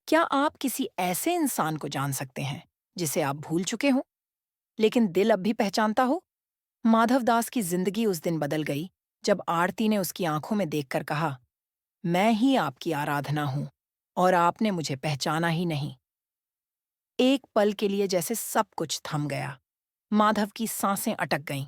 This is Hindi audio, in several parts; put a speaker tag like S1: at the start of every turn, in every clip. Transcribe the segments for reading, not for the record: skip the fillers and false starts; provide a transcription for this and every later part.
S1: क्या आप किसी ऐसे इंसान को जान सकते हैं जिसे आप भूल चुके हो लेकिन दिल अब भी पहचानता हो? माधव दास की जिंदगी उस दिन बदल गई जब आरती ने उसकी आंखों में देखकर कहा, मैं ही आपकी आराधना हूं और आपने मुझे पहचाना ही नहीं। एक पल के लिए जैसे सब कुछ थम गया। माधव की सांसें अटक गईं।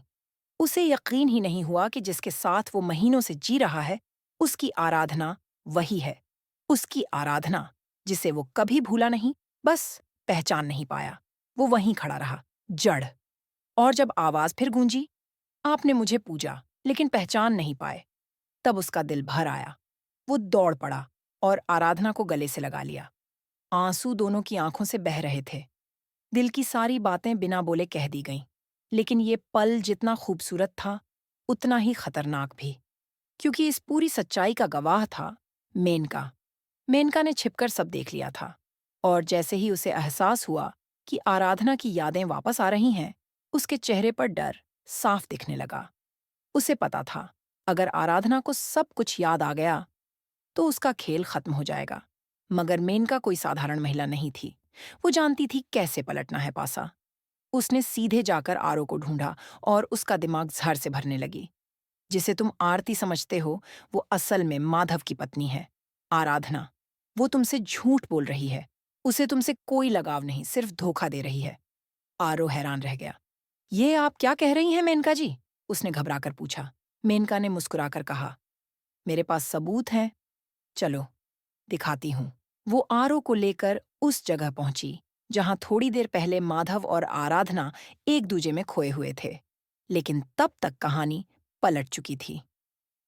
S1: उसे यकीन ही नहीं हुआ कि जिसके साथ वो महीनों से जी रहा है, उसकी आराधना वही है। उसकी आराधना, जिसे वो कभी भूला नहीं, बस पहचान नहीं पाया। वो वहीं खड़ा रहा, जड़। और जब आवाज फिर गूंजी, आपने मुझे पूजा, लेकिन पहचान नहीं पाए, तब उसका दिल भर आया। वो दौड़ पड़ा और आराधना को गले से लगा लिया। आंसू दोनों की आंखों से बह रहे थे। दिल की सारी बातें बिना बोले कह दी गईं। लेकिन ये पल जितना खूबसूरत था, उतना ही खतरनाक भी, क्योंकि इस पूरी सच्चाई का गवाह था मेनका। मेनका ने छिपकर सब देख लिया था, और जैसे ही उसे एहसास हुआ कि आराधना की यादें वापस आ रही हैं, उसके चेहरे पर डर साफ दिखने लगा। उसे पता था, अगर आराधना को सब कुछ याद आ गया, तो उसका खेल खत्म हो जाएगा। मगर मेनका कोई साधारण महिला नहीं थी। वो जानती थी कैसे पलटना है पासा। उसने सीधे जाकर आरो को ढूंढा और उसका दिमाग जहर से भरने लगी। जिसे तुम आरती समझते हो, वो असल में माधव की पत्नी है, आराधना। वो तुमसे झूठ बोल रही है। उसे तुमसे कोई लगाव नहीं, सिर्फ धोखा दे रही है। आरो हैरान रह गया। ये आप क्या कह रही हैं मेनका जी? उसने घबराकर पूछा। मेनका ने मुस्कुराकर कहा, मेरे पास सबूत हैं। चलो, दिखाती हूँ। वो आरो को लेकर उस जगह पहुंची जहां थोड़ी देर पहले माधव और आराधना एक दूजे में खोए हुए थे। लेकिन तब तक कहानी पलट चुकी थी।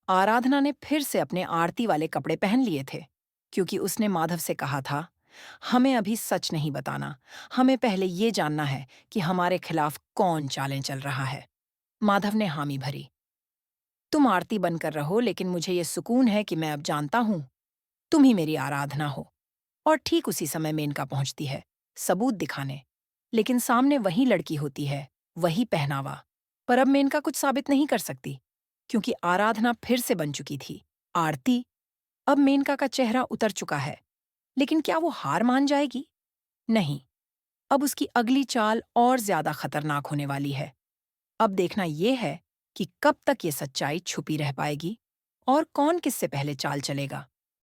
S1: आराधना ने फिर से अपने आरती वाले कपड़े पहन लिए थे, क्योंकि उसने माधव से कहा था, हमें अभी सच नहीं बताना। हमें पहले ये जानना है कि हमारे खिलाफ कौन चालें चल रहा है। माधव ने हामी भरी। तुम आरती बनकर रहो, लेकिन मुझे ये सुकून है कि मैं अब जानता हूं तुम ही मेरी आराधना हो। और ठीक उसी समय मेनका पहुंचती है, सबूत दिखाने। लेकिन सामने वही लड़की होती है, वही पहनावा। पर अब मेनका कुछ साबित नहीं कर सकती, क्योंकि आराधना फिर से बन चुकी थी आरती। अब मेनका का चेहरा उतर चुका है। लेकिन क्या वो हार मान जाएगी? नहीं। अब उसकी अगली चाल और ज्यादा खतरनाक होने वाली है। अब देखना यह है कि कब तक ये सच्चाई छुपी रह पाएगी और कौन किससे पहले चाल चलेगा।